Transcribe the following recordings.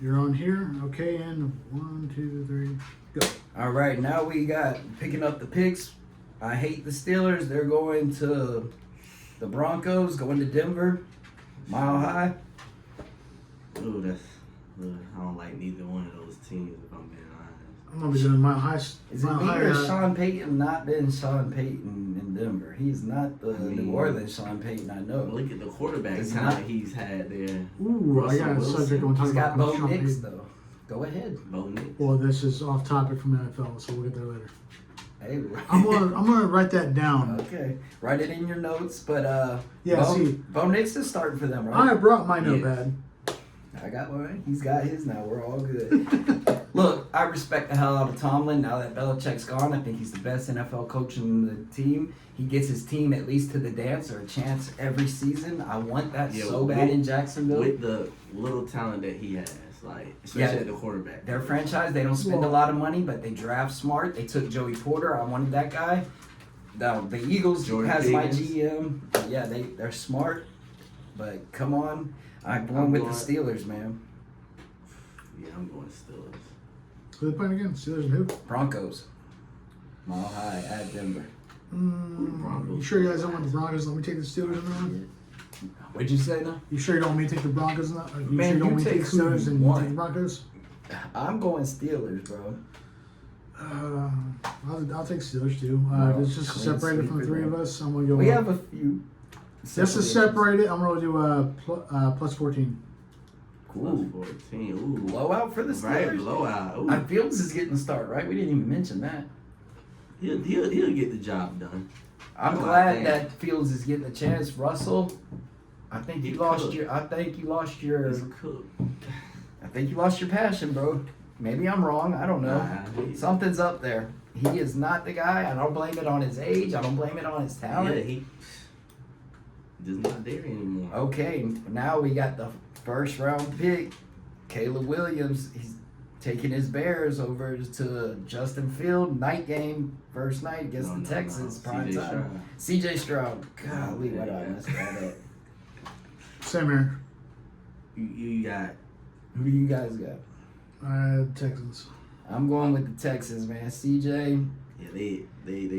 You're on here. Okay, and 1, 2, 3, go. All right, now we got picking up the picks. I hate the Steelers. They're going to the Broncos, going to Denver. Mile High. Ooh, I don't like neither one of those teams, if I'm being honest. I'm gonna be doing Mile High. Is it Mile me High, or Sean Payton not been Sean Payton in Denver? He's not the New Orleans Sean Payton I know. Look at the quarterback It's time not- he's had there. Ooh, I got a Russell subject on Wilson. talking He's got about Bo Sean Nix Payton. though. Go ahead. Bo Nix. Well, this is off topic from NFL, so we'll get there later. Hey, I'm gonna write that down. okay. Write it in your notes, but Yeah, Bo, see, Bo Nix is starting for them, I right? brought my Yeah. notepad. I got mine. He's got his now. We're all good. Look, I respect the hell out of Tomlin. Now that Belichick's gone, I think he's the best NFL coach in the team. He gets his team at least to the dance or a chance every season. I want that Yeah, so bad in Jacksonville. With the little talent that he has, like especially at the quarterback. Their franchise, they don't spend a lot of money, but they draft smart. They took Joey Porter. I wanted that guy. The Eagles Jordan has my Higgins. GM. Yeah, they're smart. But come on. I'm going with the Steelers, man. Yeah, I'm going Steelers. Who they playing again? Steelers and who? Broncos. Mile High at Denver. You sure you guys don't want the Broncos? Let me take the Steelers in that one? What'd you say now? You sure you don't want me to take the Broncos in that? You Man, sure you don't you want me to take take the Steelers who and you you want. take the Broncos? I'm going Steelers, bro. I'll take Steelers too. Well, It's just clean separated from the sweep three it, of man. us. I'm gonna go. We have a few. Just to separate it, I'm gonna do plus 14. Plus Cool. 14. Ooh. Blowout for the Right, Steelers. blowout. Ooh. Fields is getting the start, right? We didn't even mention that. He'll get the job done. I'm Oh, I glad think- that Fields is getting a chance. Russell, I think you He lost could. your. I think you lost your. He's a cook. I think you lost your passion, bro. Maybe I'm wrong. I don't know. Nah, Something's up there. He is not the guy. I don't blame it on his age. I don't blame it on his talent. Yeah, he just not there anymore. Okay, now we got the first round pick, Caleb Williams. He's taking his Bears over to Justin Field night game, first night against the Texans, prime CJ time. Stroud. CJ Stroud. Golly, why did I mess that up? Same here. You got Who do you guys got? Texans. I'm going with the Texans, man. CJ, yeah they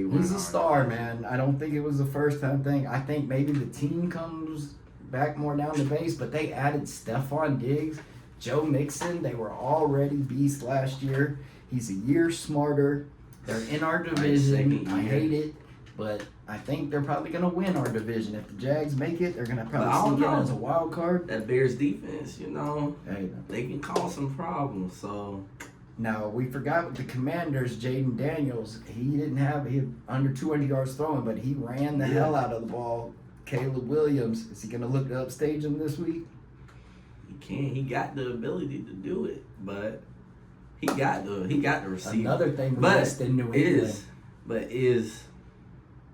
run he's a hard. star, man. I don't think it was a first time thing. I think maybe the team comes back more down the base, but they added Stephon Diggs, Joe Mixon. They were already beasts last year. He's a year smarter. They're in our division. second I year. hate it, but I think they're probably going to win our division. If the Jags make it, they're going to But probably I don't sneak in know. as a wild card. That Bears defense, Hey, they can cause some problems. So now, we forgot with the Commanders, Jaden Daniels. He had under 200 yards throwing, but he ran the hell out of the ball. Caleb Williams, is he going to look to upstage him this week? he got the ability to do it, but he got the receiver. Another thing we But missed in New England. is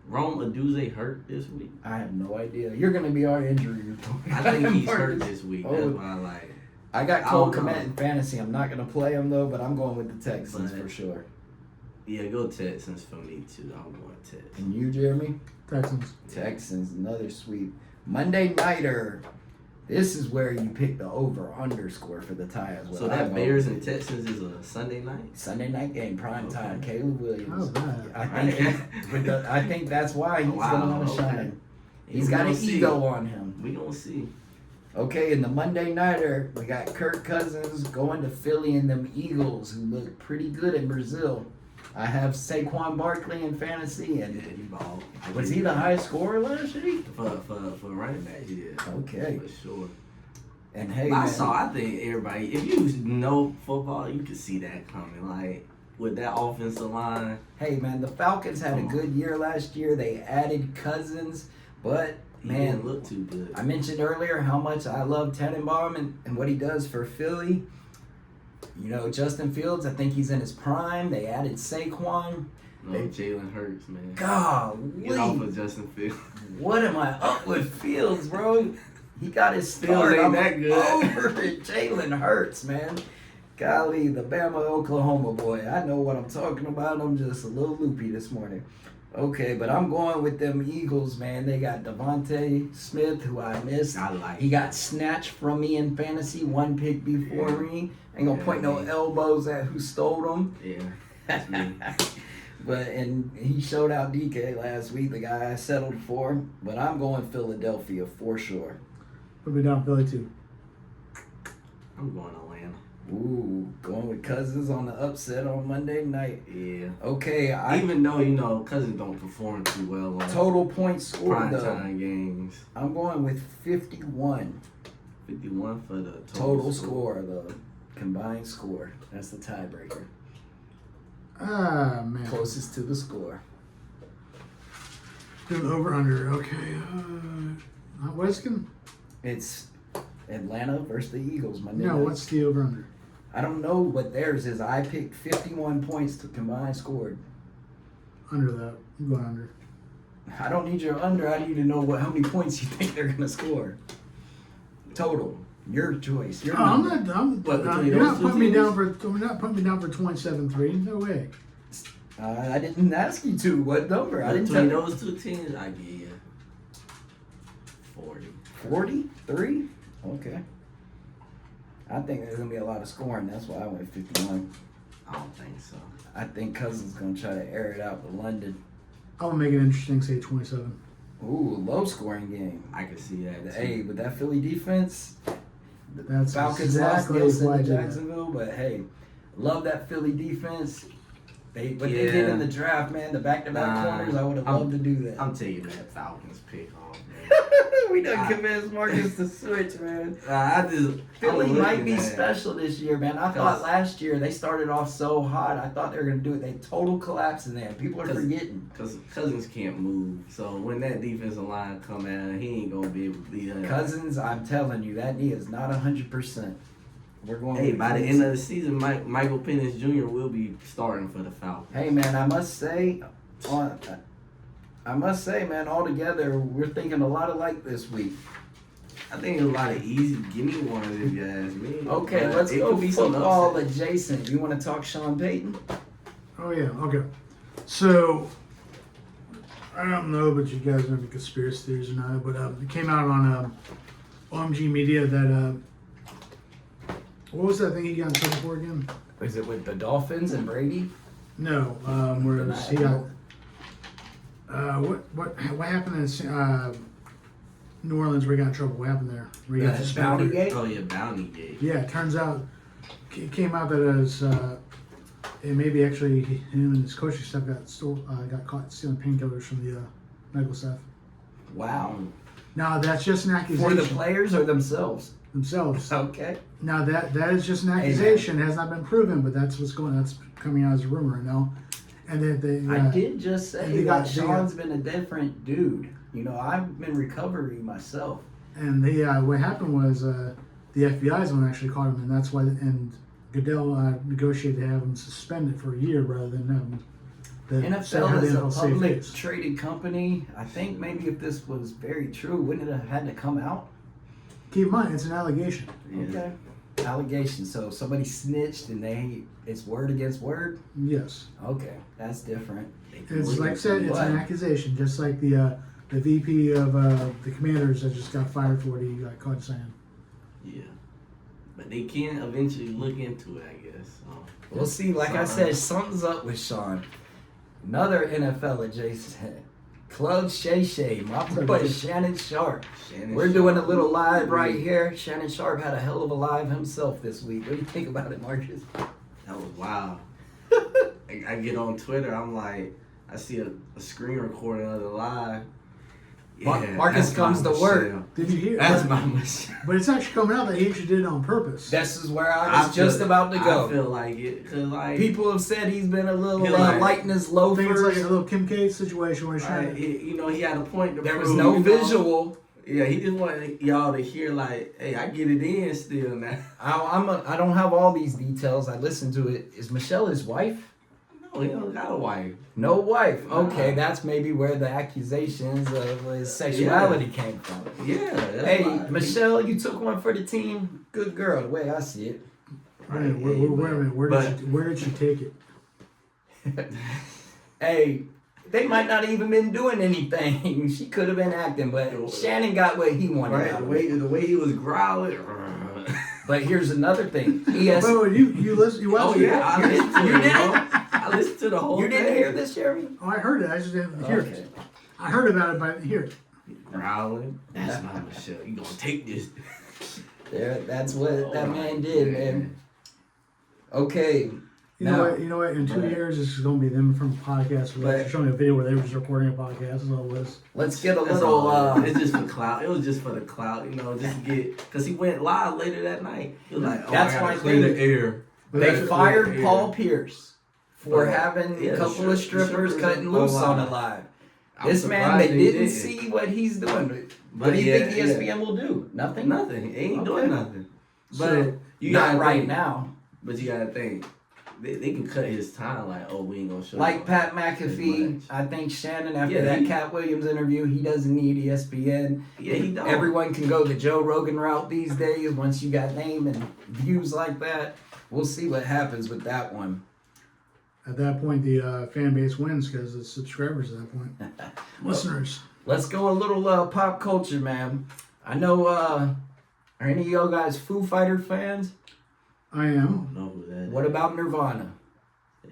Rome Aduze hurt this week? I have no idea. You're going to be our injury report. I think he's hurt this week. Oh. That's why I like. I got I Cole don't know. Kmet in fantasy. I'm not going to play him, though, but I'm going with the Texans But- for sure. Yeah, go Texans for me too. I'm going Texans. And you, Jeremy? Texans. Texans, another sweep. Monday Nighter. This is where you pick the over-under score for the tie as well. So that Bears and Texans is a Sunday night. Sunday night game, prime time. Okay. Caleb How's Williams. that? I think that's why he's Wow, gonna want to okay. shine. He's We got an gonna see. ego on him. We gonna see. Okay, in the Monday Nighter, we got Kirk Cousins going to Philly and them Eagles who look pretty good in Brazil. I have Saquon Barkley in fantasy, Yeah, and he balled. was he the highest scorer last year? for running back? Yeah. Okay, For sure. and hey, I man, think everybody, if you know football, you can see that coming. Like, with that offensive line, hey man, the Falcons had a good year last year. They added Cousins, but he man, didn't look too good. I mentioned earlier how much I love Tannenbaum and what he does for Philly. You know, Justin Fields, I think he's in his prime. They added Saquon. No, Jalen Hurts, man. Get off Golly, of Justin Fields. what am I up with Fields, bro? He got his Fields start. ain't I'm that good. over it. Jalen Hurts, man. Golly, the Bama, Oklahoma boy. I know what I'm talking about. I'm just a little loopy this morning. Okay, but I'm going with them Eagles, man. They got Devontae Smith, who I missed. I like. He got snatched from me in fantasy, one pick before me. Ain't gonna point no elbows at who stole them. Yeah, that's me. And he showed out DK last week, the guy I settled for. But I'm going Philadelphia for sure. Put me down Philly too. I'm going Atlanta. Ooh, going with Cousins on the upset on Monday night. Yeah. Okay, Even though Cousins don't perform too well on total points scored prime though. time games. I'm going with 51. 51 for the Total score, the combined score. That's the tiebreaker. Ah, man. Closest to the score. Do an over-under. Okay. Not Weskin? It's Atlanta versus the Eagles Monday No, night. what's the over-under? I don't know what theirs is. I picked 51 points to combine scored. Under that. I'm going under. I don't need your under. I need to know how many points you think they're going to score. Total. Your choice. Your I'm number. not. What, between You're those not two putting me down teams? for. You're not putting me down for 27-3. No way. I didn't ask you to. What number? I didn't tell Between you. those two teams, I give you 40. 43? Okay. I think there's going to be a lot of scoring. That's why I went 51. I don't think so. I think Cousins going to try to air it out with London. I'm gonna make it interesting. Say 27. Ooh, low scoring game. I can see that. Too. Hey, with that Philly defense, the That's Falcons exactly lost why I Gilson to did that. Jacksonville, but hey, love that Philly defense. They Yeah. did in the draft, man. The back-to-back corners, I would have loved to do that. I'm taking that Falcons pick off, man. We done convinced Marcus to switch, man. I just Philly I'm might looking be at- special this year, man. I thought last year they started off so hot. I thought they were gonna do it. They total collapse in there. People are forgetting. Because Cousins can't move. So when that defensive line come out, he ain't going to be able to beat that. Cousins, I'm telling you, that knee is not 100%. We're going. Hey, with by the Cousins. end of the season, Michael Penix Jr. will be starting for the Falcons. Hey, man, I must say, man, altogether, we're thinking a lot alike this week. I think there's a lot of easy gimme ones if you ask me. Okay, But let's it go could be some football upset. adjacent. You want to talk Sean Payton? Oh yeah. Okay. So I don't know, but you guys know the conspiracy theories or not. But it came out on OMG Media that what was that thing he got in trouble for again? Is it with the Dolphins and Brady? No, where it was, he got what happened in New Orleans where he got in trouble? What happened there? Where he got The suspended? Bounty Gate? Oh, yeah, Bounty Gate. Yeah, it turns out it came out that it maybe actually him and his coaching staff got caught stealing painkillers from the medical staff. Wow. Now that's just an accusation. For the players or themselves? themselves. Okay. Now that is just an accusation, has not been proven, but that's that's coming out as a rumor right now. And then they I did just and say they got- that Sean's been a different dude. You know, I've been recovering myself. and they what happened was the FBI's one actually caught him, and that's why and Goodell negotiated to have him suspended for a year rather than have him. NFL is a save public face. traded company. I think maybe if this was very true, wouldn't it have had to come out? Keep in mind, it's an allegation. Yeah. Okay. Allegation. So somebody snitched and it's word against word? Yes, Okay. That's different. it's like I said, it's an What? accusation, just like the VP of the Commanders that just got fired for what he got caught saying. Yeah. But they can eventually look into it, I guess. So. We'll see. Like I said, something's up with Sean. Another NFL adjacent. Club Shay Shay, my boy Shannon Sharp. We're doing a little live right here. Shannon Sharp had a hell of a live himself this week. What do you think about it, Marcus? That was wild. I get on Twitter, I'm like, I see a screen recording of the live. Marcus that's comes my to work. Michelle. Did you hear? That's my Michelle. But it's actually coming out that he actually did it on purpose. This is where I was feel- just about to go. I feel like it, cause like People have said he's been a little Yeah, like- lighting his I think it's like a loafers. little Kim K situation where he's trying like, to. he had a point to There prove. was no you know? visual. Yeah, he just wanted y'all to hear like, hey, I get it in still now. I don't have all these details. I listened to it. Is Michelle his wife? No, he don't got a wife. No wife. Okay, Nah. that's maybe where the accusations of his sexuality came from. Yeah. That's Hey, why. Michelle, you took one for the team. Good girl, the way I see it. Wait a minute, wait a minute. Where did she take it? Hey, they might not even been doing anything. She could have been acting, but Shannon got what he wanted Right, out the of it. way he was growling. But here's another thing. Wait, you listen? You watched Oh it? yeah, I listened to You it. did Bro. I listened to the whole You thing. didn't hear this, Jeremy? Oh, I heard it. I just didn't hear Okay. it. I heard about it, but I didn't hear it. Growling. That's not Michelle. You gonna take this? That's what that man did, man. Okay. You know what? In 2 years, it's going to be them from podcasts. They're showing a video where they were just recording a podcast. That's all it was. Let's get a That's little. all. It's just for clout. It was just for the clout, just to get. Because he went live later that night. He was like, "Oh, That's I gotta my clear thing. the air." They fired Yeah. Paul Pierce for Yeah. having Yeah, a couple of strippers cutting loose on a live. I'm This man, surprised they they didn't see what he's doing. What do you think ESPN will do? Nothing. Nothing. He ain't doing nothing. But So, you Not gotta right think, now. But you gotta think. They can cut his time like, oh, we ain't gonna show. Like you Pat as McAfee, much. I think Shannon, after Yeah, that Cat Williams interview, he doesn't need ESPN. Yeah, he don't. Everyone can go the Joe Rogan route these days once you got name and views like that. We'll see what happens with that one. At that point, the fan base wins because it's subscribers at that point. Listeners. Let's go a little pop culture, man. I know, are any of y'all guys Foo Fighter fans? I I am. don't know who that is. What about Nirvana?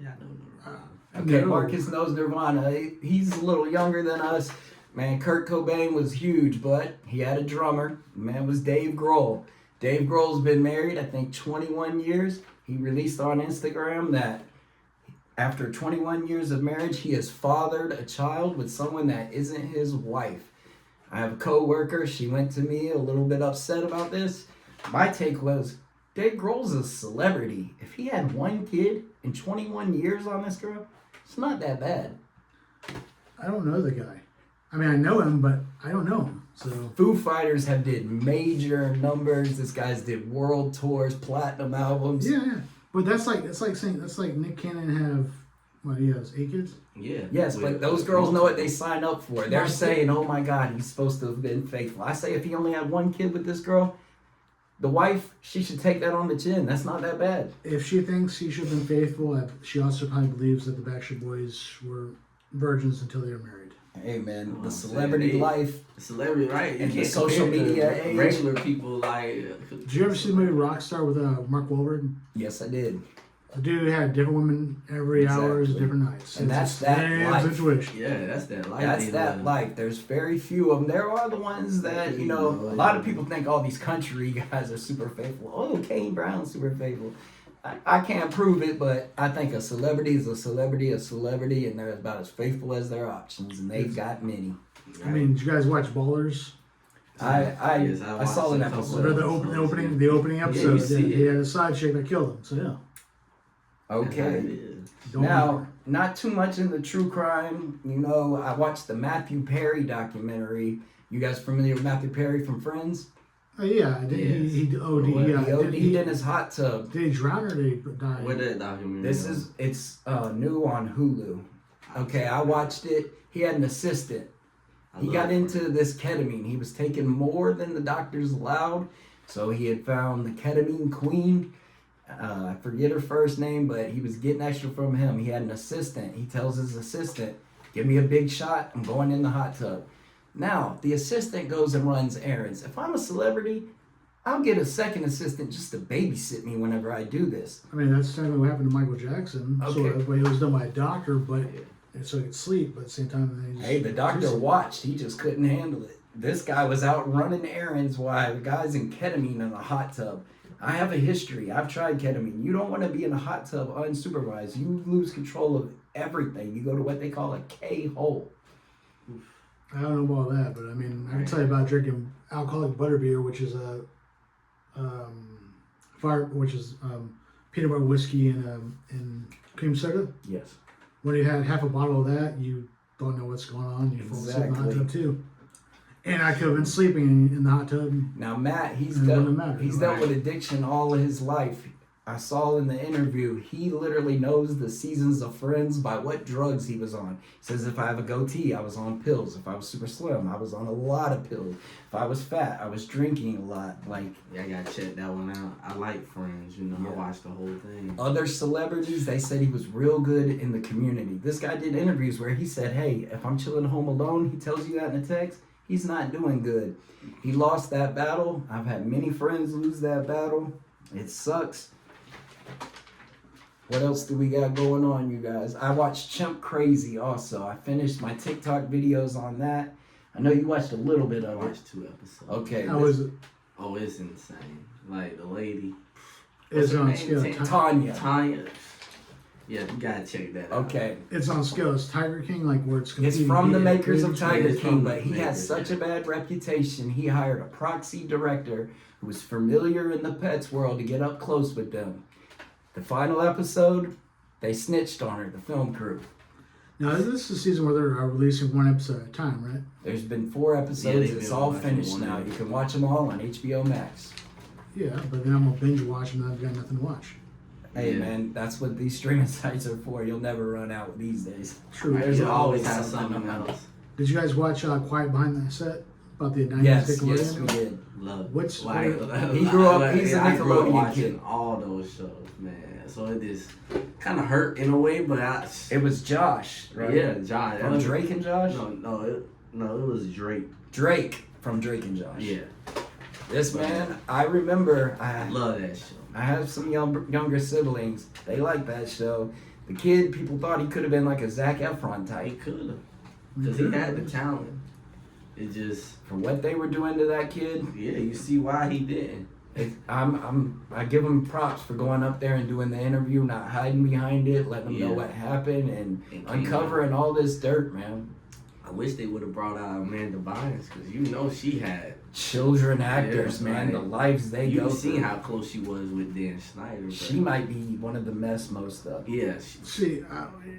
Yeah, I know Nirvana. Okay, No. Marcus knows Nirvana. He's a little younger than us. Man, Kurt Cobain was huge, but he had a drummer. The man was Dave Grohl. Dave Grohl's been married, I think, 21 years. He released on Instagram that after 21 years of marriage, he has fathered a child with someone that isn't his wife. I have a co-worker. She went to me a little bit upset about this. My take was, Dave Grohl's a celebrity. If he had one kid in 21 years on this girl, it's not that bad. I don't know the guy. I mean, I know him, but I don't know him. So Foo Fighters have did major numbers. This guy's did world tours, platinum albums. yeah. But that's like Nick Cannon have what he has 8 kids. Yeah. Yes, With- but those girls know what they sign up for. They're saying, oh my God, he's supposed to have been faithful. I say if he only had one kid with this girl, the wife, she should take that on the chin. That's not that bad. If she thinks he should have been faithful, she also probably believes that the Backstreet Boys were virgins until they were married. Hey man, Oh, the celebrity man. life. Celebrity, right? You And the can't social compare to media age. regular people like. Did you ever see the movie Rockstar with Mark Wahlberg? Yes, I did. The dude had different women every hours, Exactly. different nights. And It's that's a that same life. situation. Yeah, that's that life. That's they that live. life. There's very few of them. There are the ones that, a lot of people think all these country guys are super faithful. Oh, Kane Brown's super faithful. I can't prove it, but I think a celebrity is a celebrity, and they're about as faithful as their options, and they've got many. I mean, did you guys watch Ballers? I saw an watched it. episode. Or the opening episode. you see he it. had a side chick that killed him. So yeah. Okay. Don't Now, not too much in the true crime. I watched the Matthew Perry documentary. You guys familiar with Matthew Perry from Friends? Yeah, I did. Yes. He OD. Yeah. He OD'd in his hot tub. Did he drown or did he die? What that documentary? It's new on Hulu. Okay, I watched it. He had an assistant. He got into this ketamine. He was taking more than the doctors allowed. So he had found the ketamine queen. I forget her first name, but he was getting extra from him. He had an assistant. He tells his assistant, give me a big shot. I'm going in the hot tub. Now, the assistant goes and runs errands. If I'm a celebrity, I'll get a second assistant just to babysit me whenever I do this. I mean, that's exactly what happened to Michael Jackson. Okay. Sort of, but it was done by a doctor, but so he could sleep. But at the same time, then he just, Hey, the doctor watched. He just couldn't handle it. This guy was out running errands while the guy's in ketamine in a hot tub. I have a history. I've tried ketamine. You don't want to be in a hot tub unsupervised. You lose control of everything. You go to what they call a K-hole. I don't know about that, but I mean, I can tell you about drinking alcoholic butterbeer, which is peanut butter whiskey and cream soda. Yes. When you had half a bottle of that, you don't know what's going on. You fall asleep in the hot Exactly. tub too. And I could have been sleeping in the hot tub. Now Matt, he's It dealt wouldn't matter. with addiction all of his life. I saw in the interview, he literally knows the seasons of Friends by what drugs he was on. He says, if I have a goatee, I was on pills. If I was super slim, I was on a lot of pills. If I was fat, I was drinking a lot. Like, Yeah, I gotta check that one out. I like Friends, you know, I watched the whole thing. other celebrities, they said he was real good in the community. This guy did interviews where he said, hey, if I'm chilling home alone, he tells you that in a text, he's not doing good. He lost that battle. I've had many friends lose that battle. It sucks. What else do we got going on, you guys? I watched Chimp Crazy also. I finished my TikTok videos on that. I know you watched a little bit I of it. watched 2 episodes. Okay. How is it? Oh, it's insane. Like, the lady. It's her on name? scale. Tanya. Tanya. Yeah, you gotta check that out. Okay. It's on scale. It's Tiger King, like where it's It's competing. from the Yeah, makers of it's- Tiger it's King, from but the he has makers, such a yeah. bad reputation. He hired a proxy director who was familiar in the pets world to get up close with them. The final episode, they snitched on her, the film crew. Now, this is a season where they're releasing one episode at a time, right? There's been 4 episodes. they've It's been all watching finished one now. at a You can watch them all on HBO Max. Yeah, but then I'm gonna binge watch them and I've got nothing to watch. Hey Yeah. man, that's what these streaming sites are for. You'll never run out these days. True. There's You always have something something on. else. Did you guys watch Quiet Behind the Set about the 90s Yes, Nickelodeon? yes, we did. Love. What's- He grew up- he's a I grew up Nickelodeon watching kid. all those shows, man. So it just kind of hurt in a way, but It was Josh, right? yeah, Josh. From Drake and Josh? No, it was Drake. Drake from Drake and Josh. Yeah, This man, I remember I love that show. I have some younger siblings. They like that show. The kid, people thought he could have been like a Zac Efron He type. could have, because he had the talent. It just, For what they were doing to that kid, yeah, you see why he didn't. I give him props for going up there and doing the interview, not hiding behind it, letting them know Yeah. what happened, and And uncovering all this dirt, man. I wish they would have brought out Amanda Bynes, because you know she had. Children actors, Yeah, man, right. the lives they go You seen through. how close she was with Dan Schneider. But She might be one of the messed up. Yeah, See,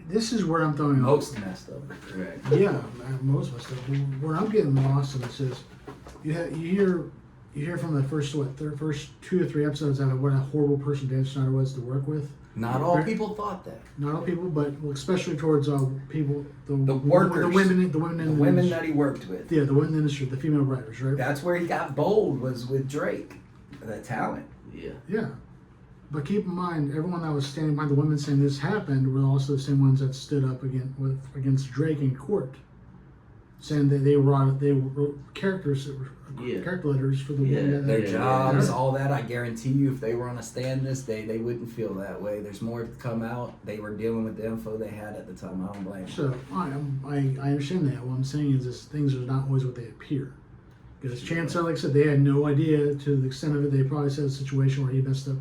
this is where I'm throwing Most messed up. correct. Yeah, most of us. Where I'm getting lost in this is, you hear from the first 2 or 3 episodes out of what a horrible person Dan Schneider was to work with. Not all people thought that. Not all people, but especially towards people, The workers. the women in The the women industry. that he worked with. Yeah, the women in the industry, the female writers, right? That's where he got bold, was with Drake. The talent. Yeah. Yeah. But keep in mind, everyone that was standing behind the women saying this happened were also the same ones that stood up against Drake in court, saying that they wrote characters that were Yeah. character letters for the Yeah, women. That Their Yeah, jobs, yeah. all that. I guarantee you, if they were on a stand this day, they wouldn't feel that way. There's more to come out. They were dealing with the info they had at the time. I don't blame them. So I understand that. What I'm saying is, things are not always what they appear. Because Chance, like I said, they had no idea to the extent of it. They probably said a situation where he messed up.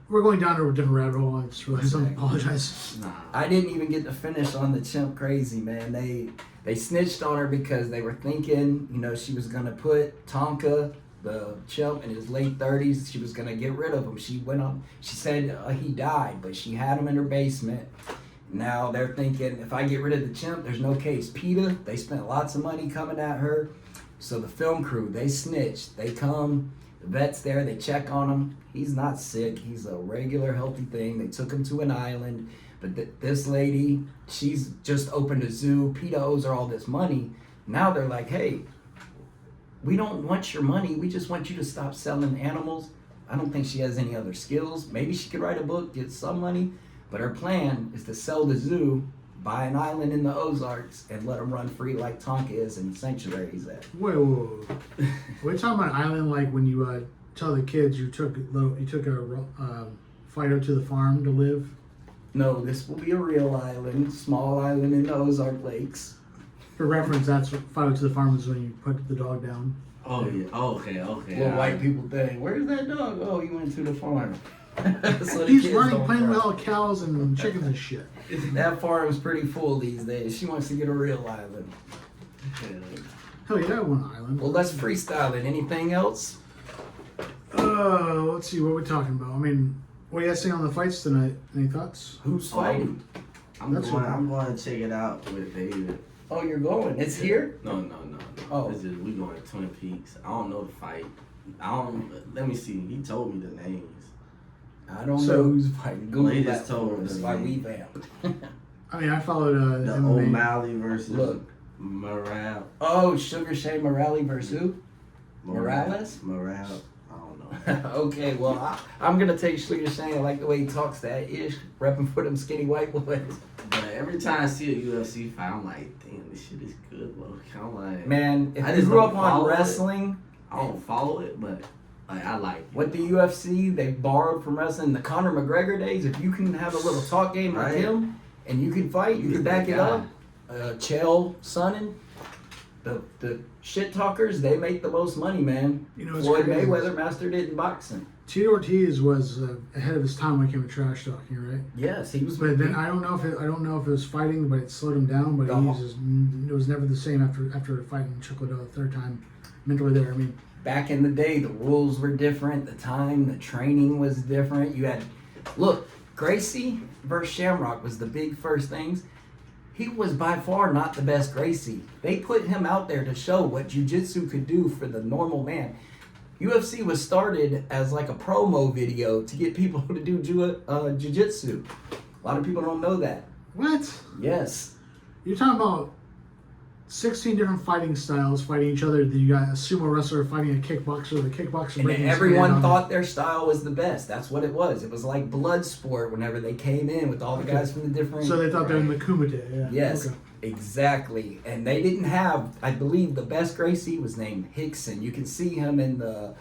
We're going down to a different rabbit hole. I just realized I apologize. Nah. I didn't even get to finish on the Chimp Crazy, man. They snitched on her because they were thinking, she was gonna put Tonka, the chimp, in his late 30s. She was gonna get rid of him. She said he died, but she had him in her basement. Now they're thinking, if I get rid of the chimp, there's no case. PETA, they spent lots of money coming at her. So the film crew, they snitched. They come, the vet's there, they check on him. He's not sick. He's a regular, healthy thing. They took him to an island. But this lady, she's just opened a zoo. PETA owes her all this money. Now they're like, hey, we don't want your money. We just want you to stop selling animals. I don't think she has any other skills. Maybe she could write a book, get some money. But her plan is to sell the zoo, buy an island in the Ozarks, and let them run free like Tonka is in Sanctuary he's at. Wait. We're talking about an island like when you tell the kids you took a Fido to the farm to live. No, this will be a real island, small island in the Ozark Lakes. For reference, that's what Fido to the farm is when you put the dog down. Oh yeah. Oh, okay. Well, white people think, where's that dog? Oh, he went to the farm. So the He's kids running, don't playing with cry. all cows and chickens and shit. That farm's pretty full these days. She wants to get a real island. Hell yeah, I want an island. Well, let's freestyle it. Anything else? Let's see what we're talking about. I mean, what do you guys think on the fights tonight? Any thoughts? Who's fighting? I'm That's going. what- I'm going to check it out with David. Oh, you're going. It's here? No. Oh. It's just we going to Twin Peaks. I don't know the fight. Let me see. He told me the names. I don't So- know who's fighting. Google he that just told for us us, while man. we vamped. I mean, I followed The MMA. O'Malley versus Look. Morale. Oh, Sugar Shea Morale versus who? Morales? Morale. I don't know. Okay, well, I'm going to take Sugar Shane. I like the way he talks that ish, repping for them skinny white boys. But every time I see a UFC fight, I'm like, damn, this shit is good, low. I'm like, Man, if I you just grew don't up on follow it. wrestling, I don't follow it, but like I like it. what the UFC, they borrowed from wrestling. The Conor McGregor days, if you can have a little talk game like Right. him, and you can fight, you He's can that back it guy. up. Chael Sonnen, the shit talkers, they make the most money, man. You know, it's Floyd crazy. Mayweather mastered it in boxing. Tito Ortiz was ahead of his time when it came to trash talking, right? Yes, he was. But then I don't know if it was fighting, but it slowed him down. But it was never the same after fighting Chuck Liddell the third time. Mentally there, I mean, Back in the day, the rules were different. The time, the training was different. You had, look, Gracie versus Shamrock was the big first things. He was by far not the best Gracie. They put him out there to show what jiu-jitsu could do for the normal man. UFC was started as like a promo video to get people to do jiu-jitsu. A lot of people don't know that. what? Yes. You're talking about 16 different fighting styles fighting each other. Then you got a sumo wrestler fighting a kickboxer. The kickboxer And breaking his everyone hand thought their style was the best. That's what it was. It was like blood sport whenever they came in with all the guys from the different... So they thought they were in the Kumite. Yeah. Yes, Okay. exactly. And they didn't have, I believe the best Gracie was named Hickson. You can see him in the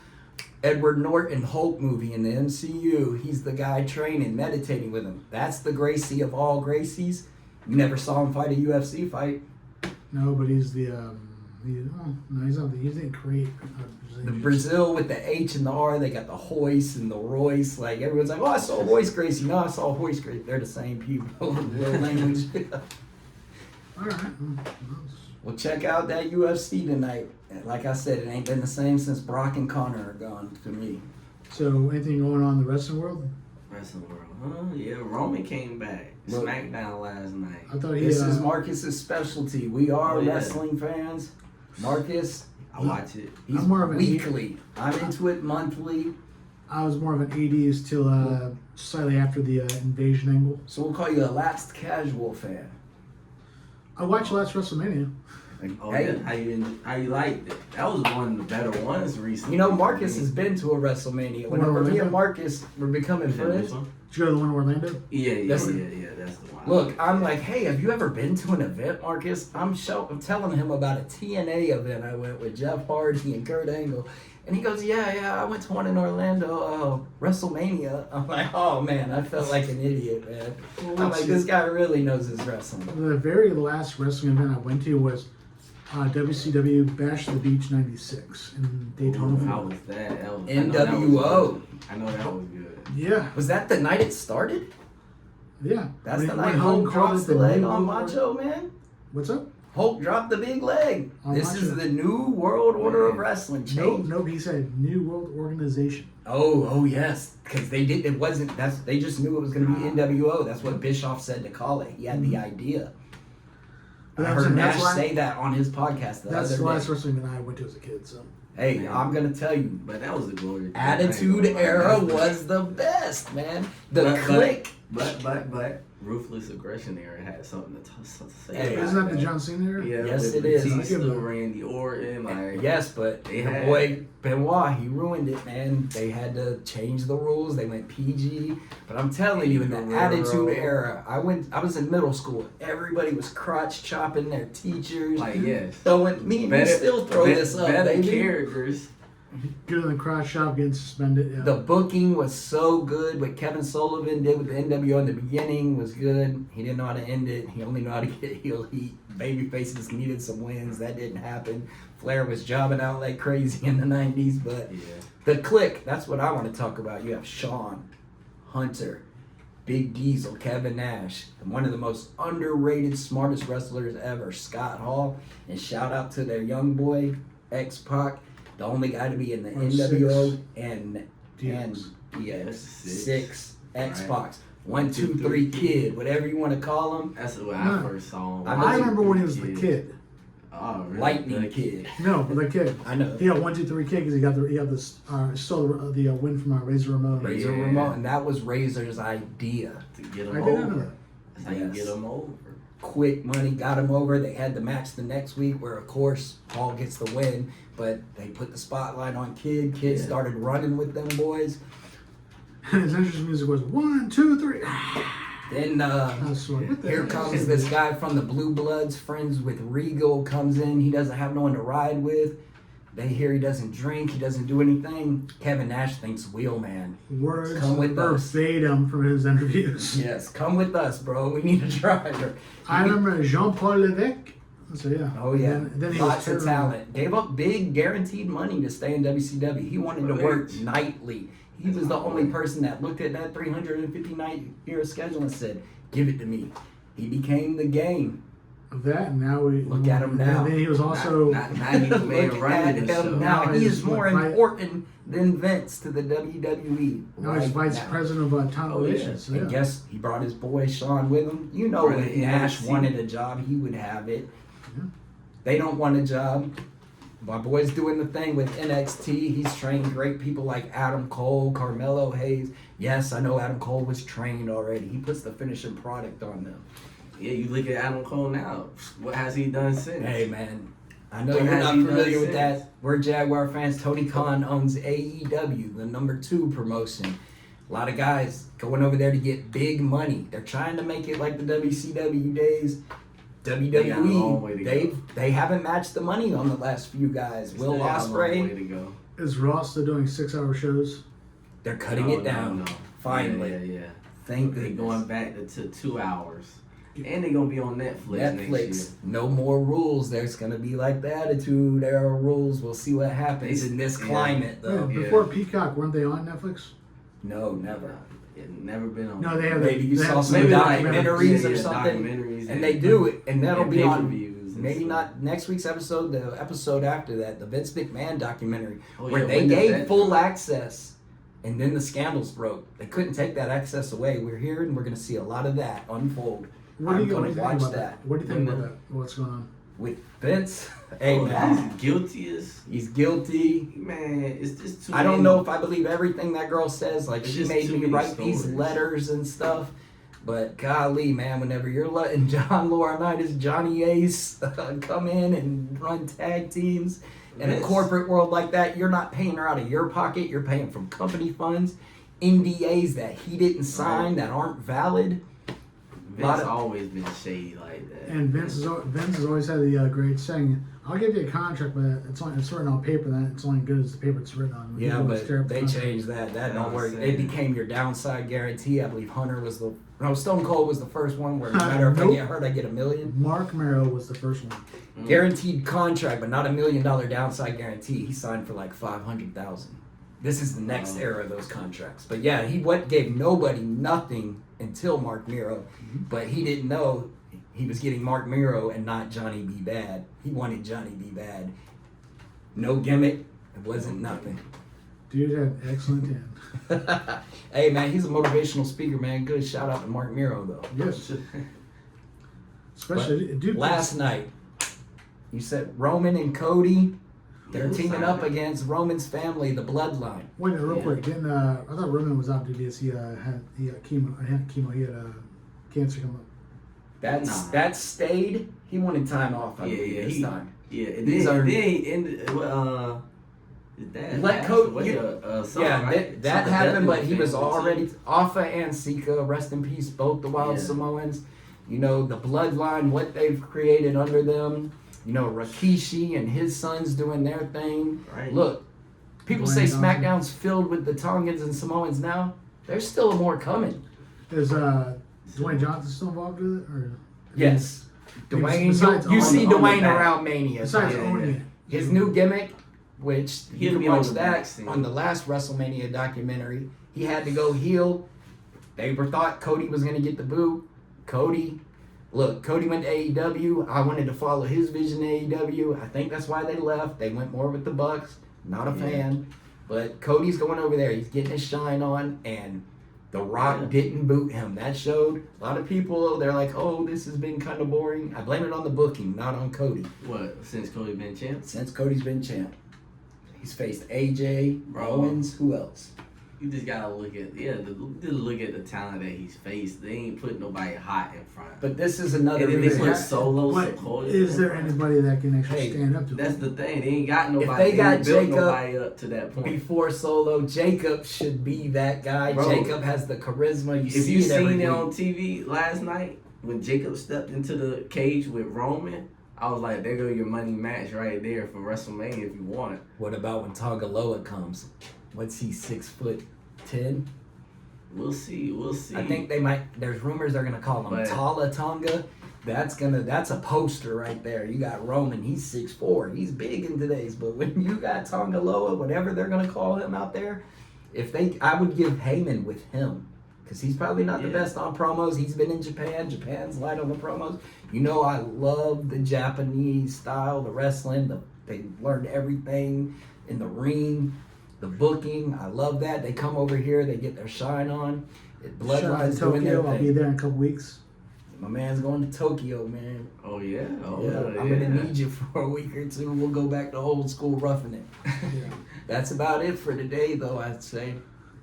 Edward Norton Hulk movie in the MCU. He's the guy training, meditating with him. That's the Gracie of all Gracies. You never saw him fight a UFC fight. No, but he's the. He's not. He didn't create. The Brazil with the H and the R, they got the Hoist and the Royce. Like everyone's like, oh, I saw Royce Gracie. No, I saw Hoist Gracie. They're the same people. Little language. All right. Well, check out that UFC tonight. Like I said, it ain't been the same since Brock and Connor are gone to me. So anything going on in the wrestling world? Wrestling world. Yeah, Roman came back. Look. SmackDown last night. I thought he. This is Marcus's specialty. We are Oh, yeah. wrestling fans. Marcus, I watch it. he's I'm more of an weekly. I'm into it monthly. I was more of an 80s till slightly after the invasion angle. So we'll call you a lapsed casual fan. I watched last WrestleMania. Like, Oh hey, yeah, how you liked it? That was one of the better ones recently. you know, Marcus has been to a WrestleMania. Whenever me and Marcus were becoming friends, Did you go to the one in Orlando? Yeah, That's- that's the one. look, I'm like, hey, have you ever been to an event, Marcus? I'm telling him about a TNA event I went with Jeff Hardy and Kurt Angle. And he goes, yeah, I went to one in Orlando, WrestleMania. I'm like, oh, man, I felt like an idiot, man. I'm like, this guy really knows his wrestling. The very last wrestling event I went to was WCW Bash the Beach '96 in Daytona, How Florida. was that? That was, NWO. I know that was good. Yeah, Was that the night it started? yeah. That's We- the we night hung Hulk called drops it the leg New on World Macho, man. What's up? Hulk dropped the big leg. On This is Macho. the new world order of wrestling. Change. No, he said New World Organization. Oh yes, because they did. It wasn't. They just knew it was going to be NWO. That's what Bischoff said to call it. He had the idea. But I I'm heard saying Nash that's why- say that on his podcast the That's other the last day. wrestling event I went to as a kid. So Hey, Man. I'm gonna tell you, But that was the glory. Attitude Era was the best, man. The But- click. But Ruthless Aggression Era had something to say. Hey, about isn't that the John Cena era? Yeah, Yes, with it is. Batista, Randy Orton, like Yes, but They the had- boy Benoit, he ruined it, man. They had to change the rules. They went PG. But I'm telling you, in the Guerrero. Attitude Era, I was in middle school. Everybody was crotch chopping their teachers. like yes. Throwing me and you still throw this up, better baby. characters. Good in the cross shop, getting suspended. Yeah. The booking was so good. What Kevin Sullivan did with the NWO in the beginning was good. He didn't know how to end it. He only knew how to get heel heat. Baby faces needed some wins. That didn't happen. Flair was jobbing out like crazy in the 90s. But Yeah. the click, that's what I want to talk about. You have Shawn, Hunter, Big Diesel, Kevin Nash, and one of the most underrated, smartest wrestlers ever, Scott Hall. And shout out to their young boy, X-Pac. The only guy to be in the Or NWO six. and DX. DX. Six. Six. Xbox. Right. 1, 2, 3 kid. Whatever you want to call him. That's the way I No. first saw him. I I remember when he was the kid. Oh, really? Lightning Like, Kid. No, but the kid. I know. He got 1, 2, 3 kid because he got this stole the win from Razor Ramon. Razor Yeah. Ramon, and that was Razor's idea. To get I him didn't know over. that. That's how you get him over. Quick money got him over. They had the match the next week where, of course, Paul gets the win, but they put the spotlight on Kid. Kid started running with them boys. And his entrance music was 1, 2, 3. Then I was like, what the here heck? comes this guy from the Blue Bloods, friends with Regal, comes in. He doesn't have no one to ride with. They hear he doesn't drink, he doesn't do anything. Kevin Nash thinks Wheelman. Words Come with us. verbatim from his interviews. Yes, come with us, bro. We need a driver. I remember Jean-Paul Levesque. So yeah. Oh yeah, Then he lots was of talent. Gave up big guaranteed money to stay in WCW. He wanted to work nightly. He was the only person that looked at that 350 night year schedule and said, "Give it to me." He became the game. Of that, and now we Look at him now. And then he was also Now he's the man Look running at the show. him now. Now He he's is more what, important than Vince to the WWE. now he's right vice now. president of talent Oh, yeah. relations. So, And yeah. guess he brought his boy Sean with him. You know, Right, if Nash NXT. wanted a job, he would have it. Yeah. They don't want a job. My boy's doing the thing with NXT. He's trained great people like Adam Cole, Carmelo Hayes. Yes, I know Adam Cole was trained already. He puts the finishing product on them. Yeah, you look at Adam Cole now. What has he done since? Hey, man. I know What you're has not he done familiar with since? that. We're Jaguar fans. Tony Khan owns AEW, the #2 promotion. A lot of guys going over there to get big money. They're trying to make it like the WCW days. They got a long way to WWE, go. they haven't matched the money on the last few guys. Will Still got a long way Ospreay, to go. Is Ross still doing 6-hour shows? they're cutting it down. Finally. Yeah. Thank They're goodness. going back to 2 hours. And they're going to be on Netflix next year. Netflix, no more rules. There's gonna be like the Attitude Era rules. We'll see what happens in this Yeah. climate, though. Yeah, before Peacock, weren't they on Netflix? No, never. It never been on. No, they have. Maybe you they saw have some Maybe like documentaries or yeah, something, documentaries and they do it, and that'll and be on. pay-per-views and Maybe stuff. not next week's episode. The episode after that, the Vince McMahon documentary, Oh, where yeah, they when does gave that full drop? access, and then the scandals broke. They couldn't take that access away. We're here, and we're gonna see a lot of that unfold. What do I'm you gonna think watch about that. What do you think about that? What's going on? With Vince, hey Oh, man, he's guilty as he's guilty. man. It's just too. I don't many. know if I believe everything that girl says. Like, It's she just made too me many write these stories. letters and stuff. But golly, man, whenever you're letting John Laurinaitis, Johnny Ace come in and run tag teams in a Vince- corporate world like that, you're not paying her out of your pocket. You're paying from company funds, NDAs that he didn't sign that aren't valid. Vince always been shady like that. And Vince has always had the great saying, "I'll give you a contract, but it's written on paper. That it's only as good as the paper it's written on." Yeah, He always but terrible they contract. changed that. That don't I'm work. It saying. became your downside guarantee. I believe Hunter was Stone Cold was the first one where no matter if I Nope. get hurt, I get $1 million. Mark Merrow was the first one. Guaranteed contract, but not $1 million downside guarantee. He signed for like 500,000. This is the next era of those contracts. But yeah, he gave nobody nothing until Mark Miro, but he didn't know he was getting Mark Miro and not Johnny B. Bad. He wanted Johnny B. Bad. No gimmick. It wasn't nothing. Dude had excellent hand. Hey man, he's a motivational speaker, man. Good shout out to Mark Miro though. Yes, especially dude. Last night, you said Roman and Cody. They're teaming up against Roman's family, the Bloodline. Wait, real Yeah. quick. Didn't I thought Roman was out because he had chemo. I had chemo. He had cancer come up. That stayed. He wanted time off. I Yeah, believe, yeah, this he- time. Yeah, and These then, are- then he ended. His dad Let passed Cody- away, you- something, Yeah, right? that Something happened, death but he was family, too. already Alpha and Sika. Rest in peace, both the Wild Yeah. Samoans. You know the Bloodline, what they've created under them. You know Rikishi and his sons doing their thing. Right. Look, people Dwayne say Johnson. SmackDown's filled with the Tongans and Samoans now. There's still more coming. Is Dwayne Johnson still involved with it? Or Yes. Dwayne, Besides you on see the Dwayne back. around Mania. Besides Yeah, owning yeah. it, His new gimmick, which you He'll can be on watch the that back scene. on the last WrestleMania documentary. He had to go heel. They thought Cody was going to get the boot. Cody went to AEW. I wanted to follow his vision to AEW. I think that's why they left. They went more with the Bucks. Not a Yeah. fan. But Cody's going over there. He's getting his shine on. And The Rock didn't boot him. That showed a lot of people. They're like, "Oh, this has been kind of boring." I blame it on the booking, not on Cody. What? Since Cody been champ? Since Cody's been champ, he's faced AJ, Owens. Who else? You just gotta look at the talent that he's faced. They ain't put nobody hot in front. But this is another And then they reason. put Solo. But Sikoa is there in front. anybody that can actually Hey, stand up to That's him? the thing. They ain't got nobody. If they got ain't built Jacob nobody up to that point. Before Solo, Jacob should be that guy. Bro, Jacob has the charisma. You If see you it every seen it week. on TV last night when Jacob stepped into the cage with Roman, I was like, there go your money match right there for WrestleMania if you want it. What about when Tongaloa comes? What's he, 6'10"? We'll see. I think they might. There's rumors they're gonna call him But- Tala Tonga. That's a poster right there. You got Roman. He's 6'4". He's big in today's. But when you got Tongaloa, whatever they're gonna call him out there, I would give Heyman with him. Because he's probably not the best on promos. He's been in Japan. Japan's light on the promos. You know, I love the Japanese style, the wrestling. They learned everything in the ring, the booking. I love that. They come over here. They get their shine on. Shout out Bloodline's to doing their Tokyo. I'll be thing. there in a couple weeks. My man's going to Tokyo, man. Oh yeah. I'm going to need you for a week or two. We'll go back to old school roughing it. Yeah. That's about it for today, though, I'd say.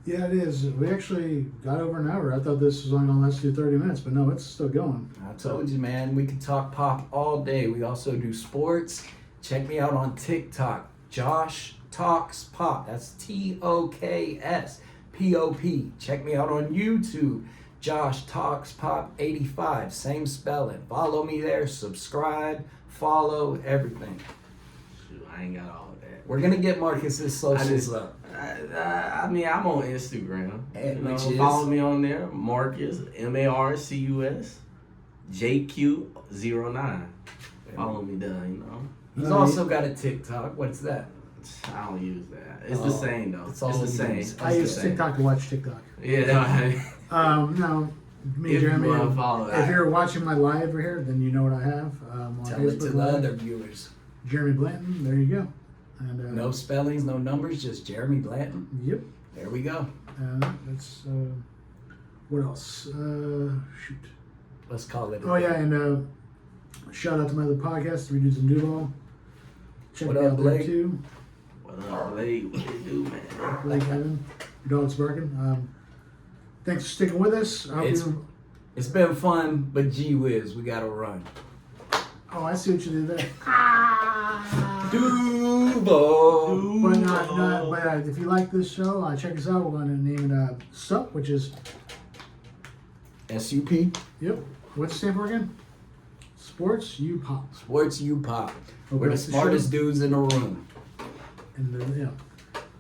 Yeah, it is. We actually got over an hour. I thought this was only going to last you 30 minutes, but no, it's still going. I told you, man, we can talk pop all day. We also do sports. Check me out on TikTok. Josh Talks Pop. That's TOKSPOP. Check me out on YouTube. Josh Talks Pop 85. Same spelling. Follow me there. Subscribe. Follow everything. Shoot, I ain't got all of that. We're gonna get Marcus's socials up. I mean, I'm on Instagram. Which is? Follow me on there, Marcus MARCUS JQ09. Follow me there. He's also got a TikTok. What's that? I don't use that. It's the same though. It's all the you same. use. I use TikTok to watch TikTok. Yeah. No, me, If Jeremy. you wanna follow If that. you're watching my live over here, then you know what I have. On Tell Facebook it to the Live, other viewers. Jeremy Blanton. There you go. And No spellings, no numbers, just Jeremy Blanton. Yep. There we go. That's what else? Shoot. Let's call it. Oh yeah, and shout out to my other podcast, Three Dudes and Duval. Check What it up, out there Blake? too. What up, Blake? What you do, man? Blake Evan. Your dog's barking. Thanks for sticking with us. I hope you- It's been fun, but gee whiz, we gotta run. Oh, I see what you did there. Duval. But if you like this show, check us out. We're going to name it S.U.P, which is, S.U.P. yep. What's it stand for again? Sports U Pop. Sports U Pop. Hope We're the that's the smartest show. dudes in the room. And yeah.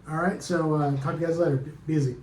All right, so talk to you guys later. Be easy.